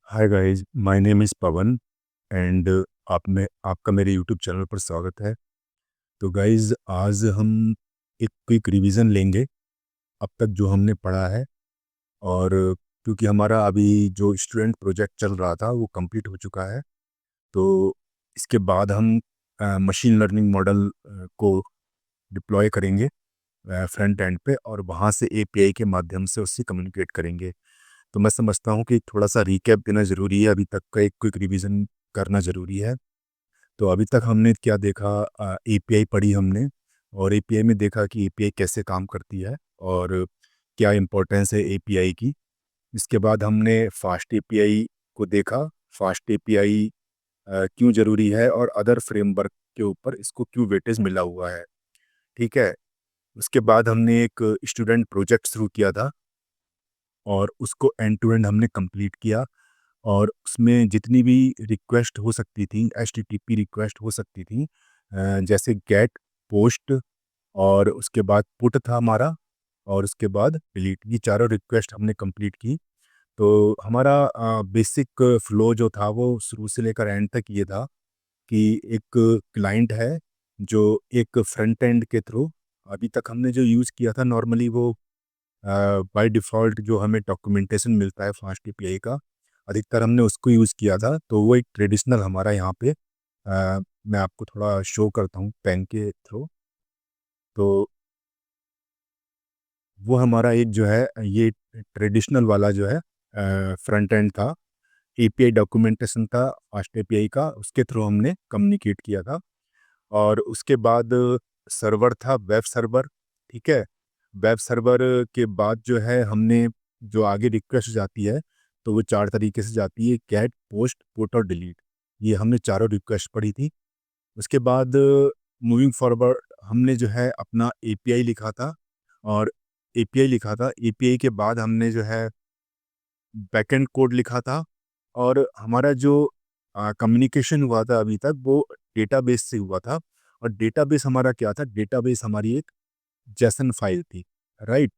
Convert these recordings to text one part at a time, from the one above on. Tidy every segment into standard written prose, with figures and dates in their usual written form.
Hi guys, my name is Pawan and आप में आपका मेरे यूट्यूब चैनल पर स्वागत है। तो गाइस, आज हम एक क्विक रिवीजन लेंगे अब तक जो हमने पढ़ा है। और क्योंकि हमारा अभी जो स्टूडेंट प्रोजेक्ट चल रहा था वो कंप्लीट हो चुका है, तो इसके बाद हम मशीन लर्निंग मॉडल को डिप्लॉय करेंगे फ्रंट एंड पे, और वहाँ से एपीआई के माध्यम से उससे कम्युनिकेट करेंगे। तो मैं समझता हूँ कि थोड़ा सा रिकैप देना ज़रूरी है, अभी तक का एक क्विक रिवीजन करना ज़रूरी है। तो अभी तक हमने क्या देखा, एपीआई पढ़ी हमने, और एपीआई में देखा कि एपीआई कैसे काम करती है और क्या इम्पोर्टेंस है एपीआई की। इसके बाद हमने फास्ट एपीआई को देखा, फास्ट एपीआई क्यों ज़रूरी है और अदर फ्रेमवर्क के ऊपर इसको क्यों वेटेज मिला हुआ है। ठीक है। उसके बाद हमने एक स्टूडेंट प्रोजेक्ट शुरू किया था और उसको एंड टू एंड हमने कंप्लीट किया, और उसमें जितनी भी रिक्वेस्ट हो सकती थी, एचटीटीपी रिक्वेस्ट हो सकती थी, जैसे गेट, पोस्ट, और उसके बाद पुट था हमारा, और उसके बाद डिलीट, ये चारों रिक्वेस्ट हमने कंप्लीट की। तो हमारा बेसिक फ्लो जो था वो शुरू से लेकर एंड तक ये था कि एक क्लाइंट है जो एक फ्रंट एंड के थ्रू, अभी तक हमने जो यूज़ किया था नॉर्मली वो बाय डिफ़ॉल्ट जो हमें डॉक्यूमेंटेशन मिलता है फास्ट एपीआई का, अधिकतर हमने उसको यूज़ किया था। तो वो एक ट्रेडिशनल हमारा यहाँ पे मैं आपको थोड़ा शो करता हूँ पेन के थ्रू। तो वो हमारा एक जो है ये ट्रेडिशनल वाला जो है फ्रंट एंड था, एपीआई डॉक्यूमेंटेशन था फास्ट एपीआई का, उसके थ्रू हमने कम्युनिकेट किया था। और उसके बाद सर्वर था, वेब सर्वर। ठीक है। वेब सर्वर के बाद जो है हमने जो आगे रिक्वेस्ट जाती है, तो वो चार तरीके से जाती है: गेट, पोस्ट, पुट और डिलीट। ये हमने चारों रिक्वेस्ट पढ़ी थी। उसके बाद मूविंग फॉरवर्ड हमने जो है अपना एपीआई लिखा था, और एपीआई लिखा था, एपीआई के बाद हमने जो है बैकएंड कोड लिखा था। और हमारा जो कम्युनिकेशन हुआ था अभी तक वो डेटाबेस से हुआ था। और डेटाबेस हमारा क्या था, डेटाबेस हमारी एक जेसन फाइल थी। राइट।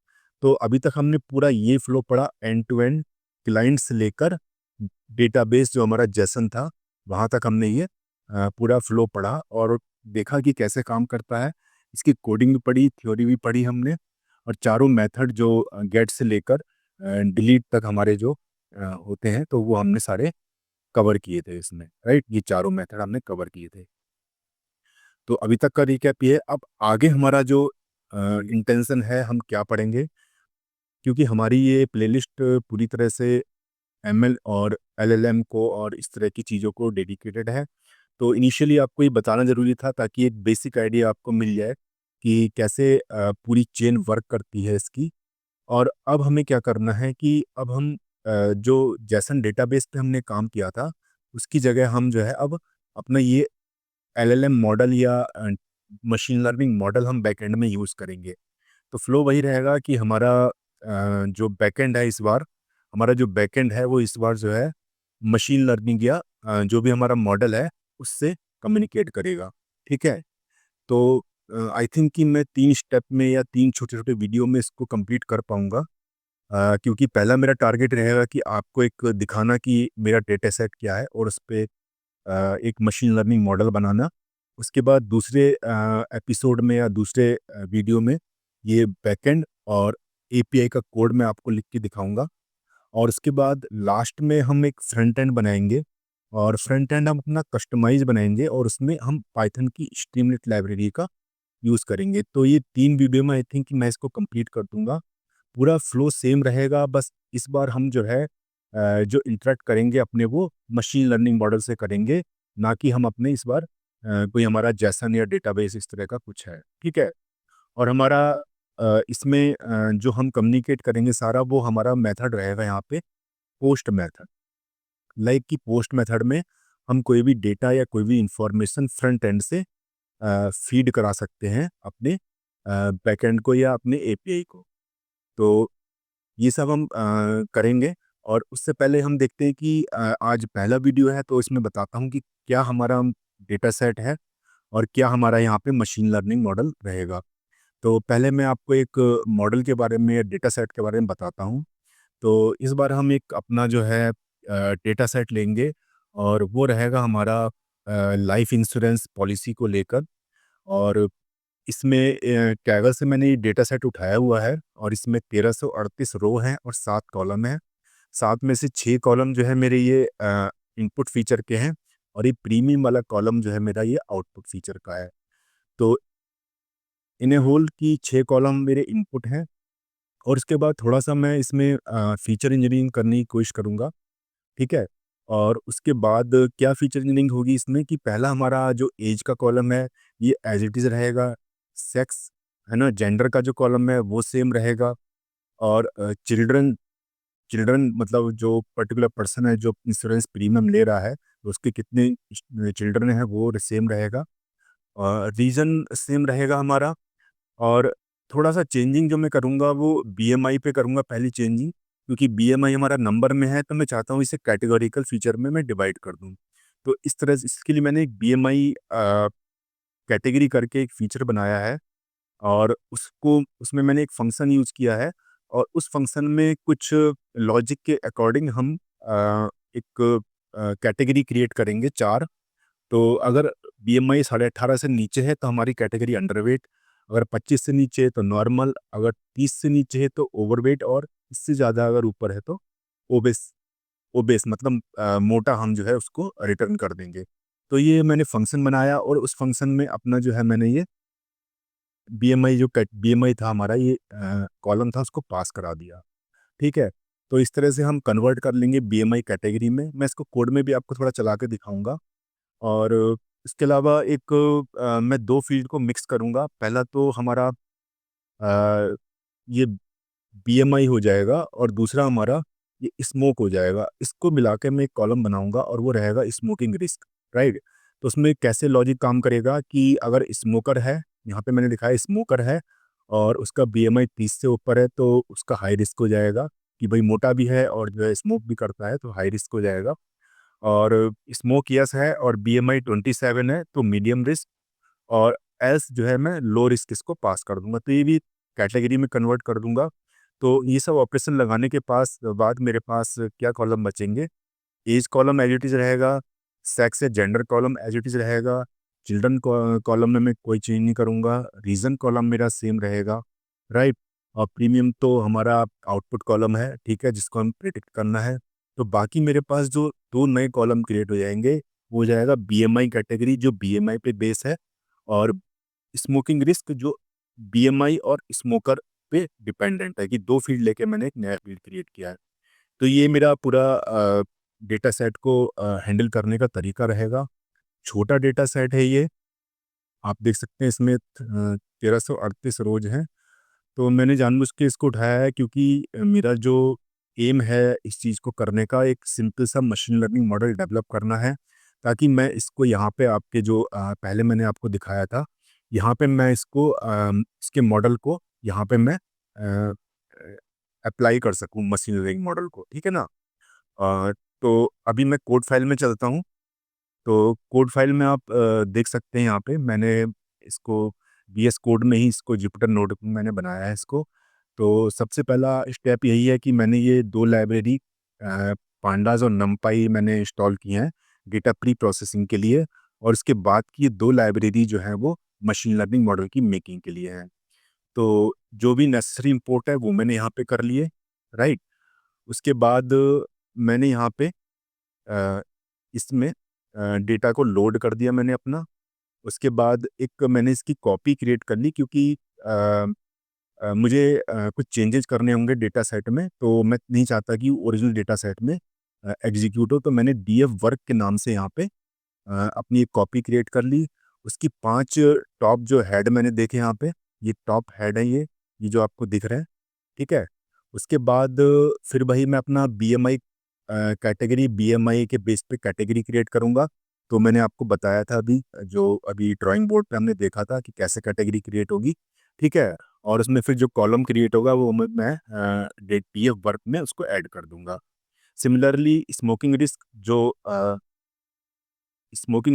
तो अभी तक हमने पूरा ये फ्लो पढ़ा एंड टू एंड, क्लाइंट से लेकर डेटाबेस जो हमारा जेसन था वहाँ तक हमने ये पूरा फ्लो पढ़ा और देखा कि कैसे काम करता है। इसकी कोडिंग भी पढ़ी, थ्योरी भी पढ़ी हमने, और चारों मेथड जो गेट से लेकर डिलीट तक हमारे जो होते हैं, तो वो हमने सारे कवर किए थे इसमें। राइट, ये चारों मेथड हमने कवर किए थे। तो अभी तक का रिकैप ये है। अब आगे हमारा जो इंटेंशन है, हम क्या पढ़ेंगे, क्योंकि हमारी ये प्लेलिस्ट पूरी तरह से एमएल और एलएलएम को और इस तरह की चीज़ों को डेडिकेटेड है। तो इनिशियली आपको ये बताना ज़रूरी था ताकि एक बेसिक आइडिया आपको मिल जाए कि कैसे पूरी चेन वर्क करती है इसकी। और अब हमें क्या करना है कि अब हम जो जैसन डेटाबेस पे हमने काम किया था, उसकी जगह हम जो है अब अपना ये एलएलएम मॉडल या मशीन लर्निंग मॉडल हम बैकएंड में यूज़ करेंगे। तो फ्लो वही रहेगा कि हमारा जो बैकएंड है इस बार, हमारा जो बैकएंड है वो इस बार जो है मशीन लर्निंग या जो भी हमारा मॉडल है उससे कम्युनिकेट करेगा। ठीक है। तो आई थिंक कि मैं 3 स्टेप में या 3 छोटे-छोटे वीडियो में इसको कंप्लीट कर पाऊँगा। क्योंकि पहला मेरा टारगेट रहेगा कि आपको एक दिखाना कि मेरा डेटा सेट क्या है और उस पे एक मशीन लर्निंग मॉडल बनाना। उसके बाद दूसरे एपिसोड में या दूसरे वीडियो में ये बैकएंड और एपीआई का कोड मैं आपको लिख के दिखाऊँगा। और उसके बाद लास्ट में हम एक फ्रंट एंड बनाएँगे, और फ्रंट एंड हम अपना कस्टमाइज़ बनाएँगे और उसमें हम पाइथन की स्ट्रीमलीट लाइब्रेरी का यूज़ करेंगे। तो ये 3 वीडियो में आई थिंक कि मैं इसको कंप्लीट कर दूँगा। पूरा फ्लो सेम रहेगा, बस इस बार हम जो है जो इंटरैक्ट करेंगे अपने वो मशीन लर्निंग मॉडल से करेंगे, ना कि हम अपने इस बार कोई हमारा जैसन या डेटाबेस इस तरह का कुछ है। ठीक है। और हमारा इसमें जो हम कम्युनिकेट करेंगे सारा वो हमारा मेथड रहेगा यहाँ पे, पोस्ट मेथड। लाइक कि पोस्ट मेथड में हम कोई भी डेटा या कोई भी इंफॉर्मेशन फ्रंट एंड से फीड करा सकते हैं अपने बैकएंड को या अपने एपीआई को। तो ये सब हम करेंगे। और उससे पहले हम देखते हैं कि आज पहला वीडियो है तो इसमें बताता हूँ कि क्या हमारा डेटा सेट है और क्या हमारा यहाँ पे मशीन लर्निंग मॉडल रहेगा। तो पहले मैं आपको एक मॉडल के बारे में या डेटा सेट के बारे में बताता हूँ। तो इस बार हम एक अपना जो है डेटा सेट लेंगे और वो रहेगा हमारा लाइफ इंश्योरेंस पॉलिसी को लेकर। और इसमें कैगल से मैंने ये डेटा सेट उठाया हुआ है और इसमें 1338 रो हैं और 7 कॉलम हैं। 7 में से 6 कॉलम जो है मेरे ये इनपुट फीचर के हैं और ये प्रीमियम वाला कॉलम जो है मेरा ये आउटपुट फीचर का है। तो इन ए होल की 6 कॉलम मेरे इनपुट हैं और इसके बाद थोड़ा-सा मैं इसमें फीचर इंजीनियरिंग करने की कोशिश करूँगा, ठीक है? और उसके बाद क्या फीचर इंजीनियरिंग होगी इसमें कि पहला हमारा जो ऐज का कॉलम है, ये एज़ इट इज़ रहेगा। सेक्स, है ना? जेंडर का जो कॉलम है, वो सेम रहेगा। और चिल्ड्रन चिल्ड्रन मतलब जो पर्टिकुलर पर्सन है, जो इंश्योरेंस प्रीमियम ले रहा है, तो उसके कितने चिल्ड्रन हैं, वो सेम रहेगा। रीज़न सेम रहेगा हमारा। और थोड़ा-सा चेंजिंग जो मैं करूँगा वो बीएमआई पे करूँगा पहली चेंजिंग, क्योंकि बीएमआई हमारा नंबर में है, तो मैं चाहता हूँ इसे कैटेगोरिकल फीचर में मैं डिवाइड कर दूँ। तो इस तरह से इसके लिए मैंने एक बीएमआई कैटेगरी करके एक फीचर बनाया है और उसको उसमें मैंने एक फ़ंक्शन यूज़ किया है और उस फ़ंक्शन में कुछ लॉजिक के अकॉर्डिंग हम एक कैटेगरी क्रिएट करेंगे 4। तो अगर बीएमआई 18.5 से नीचे है तो हमारी कैटेगरी अंडरवेट, अगर 25 से नीचे है तो नॉर्मल, अगर 30 से नीचे है तो ओवरवेट और इससे ज़्यादा अगर ऊपर है तो ओबेस। ओबेस मतलब मोटा हम जो है उसको रिटर्न कर देंगे। तो ये मैंने फंक्शन बनाया और उस फंक्शन में अपना जो है मैंने ये बीएमआई जो बीएमआई था हमारा ये कॉलम था उसको पास करा दिया। ठीक है? तो इस तरह से हम कन्वर्ट कर लेंगे बीएमआई कैटेगरी में। मैं इसको कोड में भी आपको थोड़ा चला के दिखाऊँगा। और इसके अलावा एक मैं 2 फ़ील्ड को मिक्स करूँगा। पहला तो हमारा ये बीएमआई हो जाएगा और दूसरा हमारा ये स्मोक हो जाएगा। इसको मिला के मैं एक कॉलम बनाऊँगा और वो रहेगा स्मोकिंग रिस्क, राइट? तो उसमें कैसे लॉजिक काम करेगा कि अगर स्मोकर है, यहाँ पे मैंने लिखा है स्मोकर है और उसका बीएमआई 30 से ऊपर है तो उसका हाई रिस्क हो जाएगा कि भई मोटा भी है और जो है स्मोक भी करता है तो हाई रिस्क हो जाएगा। और स्मोक यस है और बीएमआई 27 है तो मीडियम रिस्क और एस जो है मैं लो रिस्क इसको पास कर दूँगा। तो ये भी कैटेगरी में कन्वर्ट कर दूँगा। तो ये सब ऑपरेशन लगाने के बाद मेरे पास क्या कॉलम बचेंगे? Age column as it is रहेगा, सेक्स या gender column as it is रहेगा, चिल्ड्रन कॉलम में मैं कोई चेंज नहीं करूँगा, रीज़न कॉलम मेरा सेम रहेगा, राइट? और प्रीमियम तो हमारा आउटपुट कॉलम है, ठीक है? जिसको हम प्रिडिक्ट करना है। तो बाकी मेरे पास जो 2 नए कॉलम क्रिएट हो जाएँगे, वो हो जाएगा बीएमआई कैटेगरी जो बीएमआई पे बेस है और स्मोकिंग रिस्क जो बीएमआई और स्मोकर पे डिपेंडेंट है कि 2 फ़ील्ड लेके मैंने एक नया फ़ील्ड क्रिएट किया है। तो ये मेरा पूरा डेटा सेट को हैंडल करने का तरीका रहेगा। छोटा डेटा सेट है ये, आप देख सकते हैं इसमें 1338 रोज़ हैं। तो मैंने जानबूझ के इसको उठाया है क्योंकि मेरा जो एम है इस चीज़ को करने का एक सिंपल सा मशीन लर्निंग मॉडल डेवलप करना है, ताकि मैं इसको यहाँ पे आपके जो पहले मैंने आपको दिखाया था, यहाँ पे मैं इसको इसके मॉडल को यहाँ पे मैं अप्लाई कर सकूँ मशीन लर्निंग मॉडल को, ठीक है ना? तो अभी मैं कोड फाइल में चलता हूँ। तो कोड फाइल में आप देख सकते हैं यहाँ पे मैंने इसको वीएस कोड में ही इसको जुपिटर नोटबुक में मैंने बनाया है इसको। तो सबसे पहला स्टेप यही है कि मैंने ये 2 लाइब्रेरी पांडास और नमपाई मैंने इंस्टॉल किए हैं डेटा प्री प्रोसेसिंग के लिए और उसके बाद की ये 2 लाइब्रेरी जो है वो मशीन लर्निंग मॉडल की मेकिंग के लिए हैं। तो जो भी नेसेसरी इम्पोर्ट है वो मैंने यहाँ पे कर लिए, राइट? उसके बाद मैंने यहाँ पे इसमें डेटा को लोड कर दिया मैंने अपना। उसके बाद एक मैंने इसकी कॉपी क्रिएट कर ली क्योंकि मुझे कुछ चेंजेस करने होंगे डेटा सेट में, तो मैं नहीं चाहता कि ओरिजिनल डेटा सेट में एग्जीक्यूट हो, तो मैंने डीएफ वर्क के नाम से यहाँ पे अपनी एक कॉपी क्रिएट कर ली। उसकी 5 टॉप जो हेड मैंने देखे यहाँ पे, ये टॉप हेड है ये जो आपको दिख रहा है, ठीक है? उसके बाद फिर वही मैं अपना बीएमआई कैटेगरी बीएमआई के बेस पे कैटेगरी क्रिएट करूँगा। तो मैंने आपको बताया था अभी, जो अभी ड्राइंग बोर्ड पे हमने देखा था कि कैसे कैटेगरी क्रिएट होगी, ठीक है? और उसमें फिर जो कॉलम क्रिएट होगा वो मैं डेट पीएफ वर्क में उसको ऐड कर दूँगा। सिमिलरली स्मोकिंग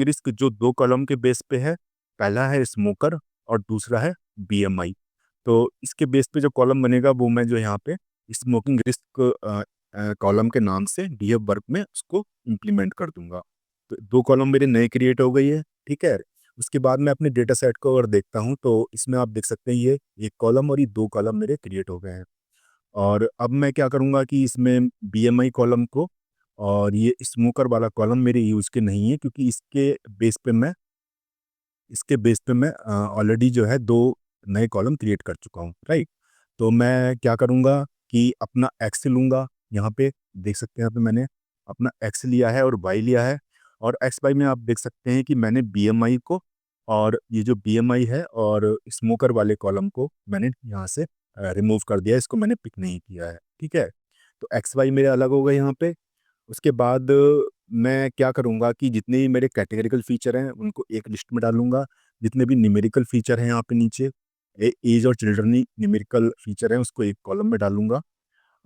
रिस्क जो 2 कॉलम के बेस पे है, पहला है स्मोकर और दूसरा है बीएमआई। तो इसके बेस पे जो कॉलम बनेगा वो मैं जो यहाँ पे स्मोकिंग रिस्क कॉलम के नाम से डीएफ वर्क में उसको इम्प्लीमेंट कर दूंगा। तो 2 कॉलम मेरे नए क्रिएट हो गई है, ठीक है। उसके बाद मैं अपने डेटा सेट को अगर देखता हूँ तो इसमें आप देख सकते हैं ये 1 कॉलम और ये 2 कॉलम मेरे क्रिएट हो गए हैं। और अब मैं क्या करूँगा कि इसमें बीएमआई कॉलम को और ये स्मोकर वाला कॉलम मेरे यूज़ के नहीं है, क्योंकि इसके बेस पे मैं ऑलरेडी जो है 2 नए कॉलम क्रिएट कर चुका हूँ, राइट? तो मैं क्या करूँगा कि अपना एक्स लूँगा, यहाँ पे देख सकते हैं, यहाँ पे मैंने अपना एक्स लिया है और वाई लिया है। और एक्स वाई में आप देख सकते हैं कि मैंने बीएमआई को और ये जो बीएमआई है और स्मोकर वाले कॉलम को मैंने यहाँ से रिमूव कर दिया है, इसको मैंने पिक नहीं किया है, ठीक है? तो एक्स वाई मेरे अलग हो गए यहाँ पे। उसके बाद मैं क्या करूँगा कि जितने भी मेरे कैटेगरिकल फ़ीचर हैं, उनको एक लिस्ट में डालूँगा। जितने भी न्यूमेरिकल फ़ीचर हैं यहाँ पे नीचे, एज और चिल्ड्रन न्यूमेरिकल फ़ीचर हैं, उसको एक कॉलम में डालूँगा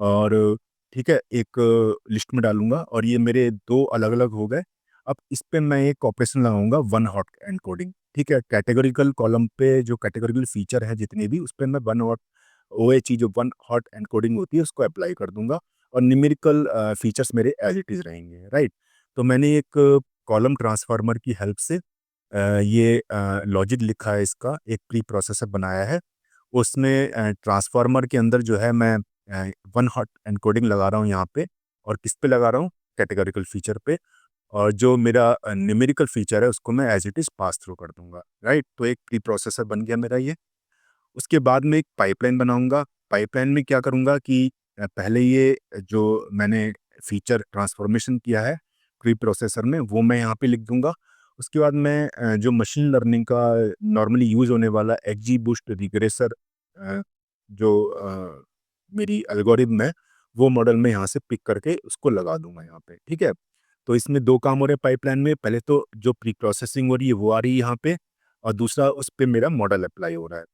और ठीक है, एक लिस्ट में डालूँगा और ये मेरे 2 अलग-अलग हो गए। अब इस पे मैं एक ऑपरेशन लगाऊँगा वन हॉट एन्कोडिंग, ठीक है? कैटेगरिकल कॉलम पे जो कैटेगरिकल फ़ीचर हैं जितने भी, उस पे मैं वन हॉट ओएचई जो वन हॉट एन्कोडिंग होती है, उसको अप्लाई कर दूँगा और न्यूमेरिकल फ़ीचर्स मेरे एज़ इट इज़ रहेंगे, राइट? तो मैंने एक कॉलम ट्रांसफ़ार्मर की हेल्प से ये लॉजिक लिखा है, इसका एक प्री प्रोसेसर बनाया है। उसमें ट्रांसफ़ार्मर के अंदर जो है मैं वन हॉट एन्कोडिंग लगा रहा हूँ यहाँ पे और किस पे लगा रहा हूँ? कैटेगरिकल फ़ीचर पे। और जो मेरा न्यूमेरिकल फ़ीचर है उसको मैं as it is pass through कर दूँगा, राइट? तो एक प्री प्रोसेसर बन गया मेरा ये। उसके बाद मैं एक पाइपलाइन बनाऊँगा। पाइपलाइन में क्या करूँगा कि पहले ये जो मैंने फ़ीचर ट्रांसफ़ॉर्मेशन किया है प्री प्रोसेसर में, वो मैं यहाँ पे लिख दूँगा। उसके बाद मैं जो मशीन लर्निंग का नॉर्मली यूज़ होने वाला एक्जीबूस्ट रिग्रेसर जो मेरी एल्गोरिथम है, वो मॉडल मैं यहाँ से पिक करके उसको लगा दूँगा यहाँ पे, ठीक है? तो इसमें 2 काम हो रहे हैं पाइपलाइन में। पहले तो जो प्री प्रोसेसिंग हो रही है, वो आ रही है यहाँ पे और दूसरा उस पे मेरा मॉडल अप्लाई हो रहा है।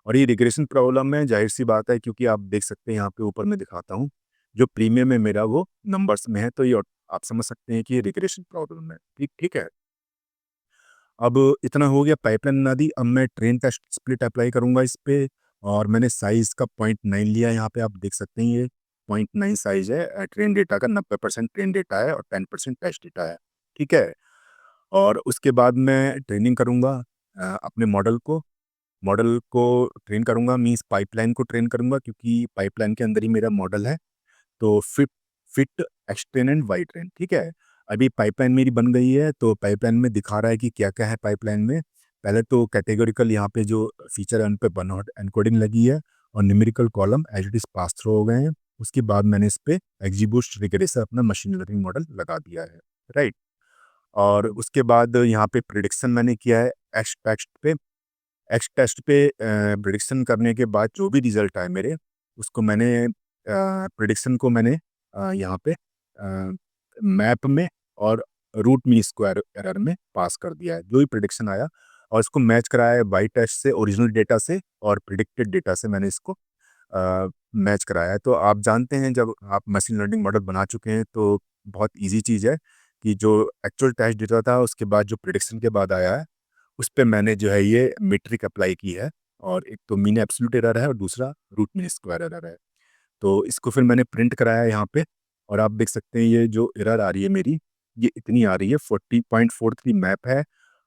और ये रिग्रेशन प्रॉब्लम है, ज़ाहिर-सी बात है, क्योंकि आप देख सकते हैं यहाँ पे ऊपर मैं दिखाता हूँ, जो प्रीमियम है मेरा वो नंबर्स में है, तो ये आप समझ सकते हैं कि ये रिग्रेशन प्रॉब्लम है। ठीक ठीक है? अब इतना हो गया, पाइपलाइन बना दी, अब मैं ट्रेन का स्प्लिट अप्लाई करूँगा इस पे और मैंने साइज़ का 0.9 लिया, यहाँ पे आप देख सकते हैं ये 0.9 साइज़ है ट्रेन डेटा का, 90% ट्रेन डेटा है और 10% टेस्ट डेटा है, ठीक है? और उसके बाद मैं ट्रेनिंग करूँगा अपने मॉडल को ट्रेन करूँगा, मीन्स पाइपलाइन को ट्रेन करूँगा, क्योंकि पाइपलाइन के अंदर ही मेरा मॉडल है। तो fit, X train and Y train, ठीक है? अभी पाइपलाइन मेरी बन गई है, तो पाइपलाइन में दिखा रहा है कि क्या-क्या है पाइपलाइन में। पहले तो कैटेगरिकल यहाँ पे जो फीचर है उन पे वन हॉट एन्कोडिंग लगी है और numerical column as it is pass through हो गए हैं। उसके बाद मैंने इस पे एक्जीबूस्ट रिग्रेसर अपना मशीन लर्निंग मॉडल लगा दिया है, राइट? और उसके बाद यहाँ पे प्रिडिक्शन मैंने किया है एक्स टेस्ट पे प्रिडिक्शन करने के बाद जो भी रिज़ल्ट आए मेरे, उसको मैंने प्रिडिक्शन को मैंने यहाँ पे मैप में और रूट मीन स्क्वायर एरर में पास कर दिया है, जो भी प्रिडिक्शन आया, और इसको मैच कराया है बाई टेस्ट से, ओरिजिनल डेटा से और प्रिडिक्टेड डेटा से मैंने इसको मैच कराया है। तो आप जानते हैं, जब आप मशीन लर्निंग मॉडल बना चुके हैं तो बहुत ईज़ी चीज़ है कि जो एक्चुअल टेस्ट डेटा था उसके बाद जो प्रिडिक्शन के बाद आया है, उस पे मैंने जो है ये मीट्रिक अप्लाई की है और एक तो मीन एब्सोल्यूट एरर है और दूसरा रूट मीन स्क्वायर एरर है। तो इसको फिर मैंने प्रिंट कराया है यहाँ पे और आप देख सकते हैं ये जो एरर आ रही है मेरी, ये इतनी आ रही है, 40.43 मैप है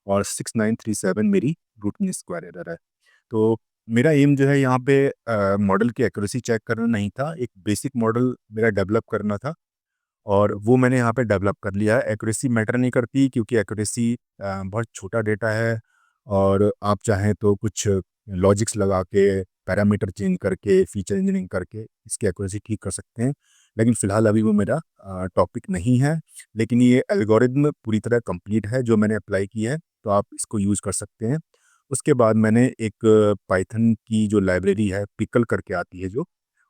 और 6937 मेरी रूट मीन स्क्वायर एरर है। तो मेरा एम जो है यहाँ पे मॉडल की एक्यूरेसी चेक करना नहीं था, एक बेसिक मॉडल मेरा डेवलप करना था और वो मैंने यहाँ पे डेवलप कर लिया है। एक्यूरेसी मैटर नहीं करती, क्योंकि एक्यूरेसी बहुत छोटा डेटा है और आप चाहें तो कुछ लॉजिक्स लगा के, पैरामीटर चेंज करके, फीचर इंजीनियरिंग करके इसकी एक्यूरेसी ठीक कर सकते हैं। लेकिन फ़िलहाल अभी वो मेरा टॉपिक नहीं है। लेकिन ये एल्गोरिदम पूरी तरह कंप्लीट है जो मैंने अप्लाई की है, तो आप इसको यूज़ कर सकते हैं। उसके बाद मैंने एक पाइथन की जो लाइब्रेरी है, पिकल करके आती है जो,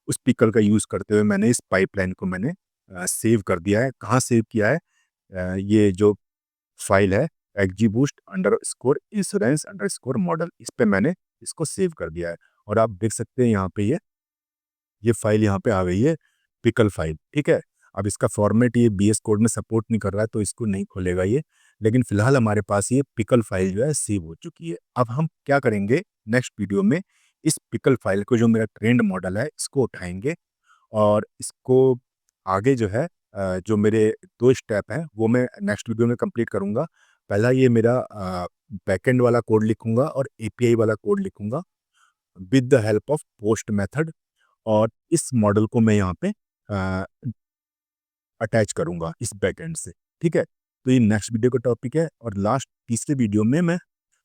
उस पिकल का यूज़ करते हुए मैंने इस पाइपलाइन को मैंने सेव कर दिया है। कहाँ सेव किया है? ये जो फाइल है एक्जीबूस्ट अंडरस्कोर इंश्योरेंस अंडरस्कोर मॉडल, इस पे मैंने इसको सेव कर दिया है और आप देख सकते हैं यहाँ पे ये फाइल यहाँ पे आ गई है, पिकल फाइल, ठीक है? अब इसका फॉर्मेट ये बीएस कोड में सपोर्ट नहीं कर रहा है, तो इसको नहीं खोलेगा ये, लेकिन फिलहाल हमारे पास ये पिकल फाइल जो है सेव हो चुकी है। अब हम क्या करेंगे नेक्स्ट वीडियो में, इस पिकल फाइल को, जो मेरा ट्रेंड मॉडल है, इसको उठाएंगे और इसको आगे जो है जो मेरे 2 स्टेप हैं वो मैं नेक्स्ट वीडियो में कंप्लीट करूँगा। पहला ये मेरा बैकएंड वाला कोड लिखूँगा और एपीआई वाला कोड लिखूँगा with the help of post method, और इस मॉडल को मैं यहाँ पे अटैच करूँगा इस बैकएंड से। ठीक है? तो ये नेक्स्ट वीडियो का टॉपिक है, और लास्ट तीसरे वीडियो में मैं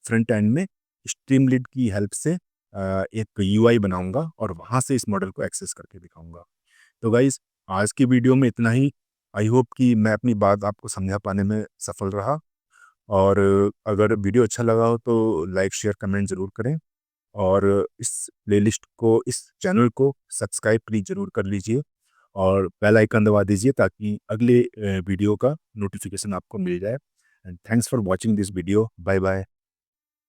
फ्रंट एंड में स्ट्रीमलीड की हेल्प से एक यूआई बनाऊँगा और वहाँ से इस मॉडल को एक्सेस करके दिखाऊँगा। तो गाइज़, आज की वीडियो में इतना ही। आई होप कि मैं अपनी बात आपको समझा पाने में सफल रहा, और अगर वीडियो अच्छा लगा हो तो लाइक, शेयर, कमेंट ज़रूर करें, और इस प्लेलिस्ट को, इस चैनल को सब्सक्राइब प्लीज़ ज़रूर कर लीजिए, और बेल आइकन दबा दीजिए ताकि अगले वीडियो का नोटिफिकेशन आपको मिल जाए। And thanks for watching this video. Bye bye.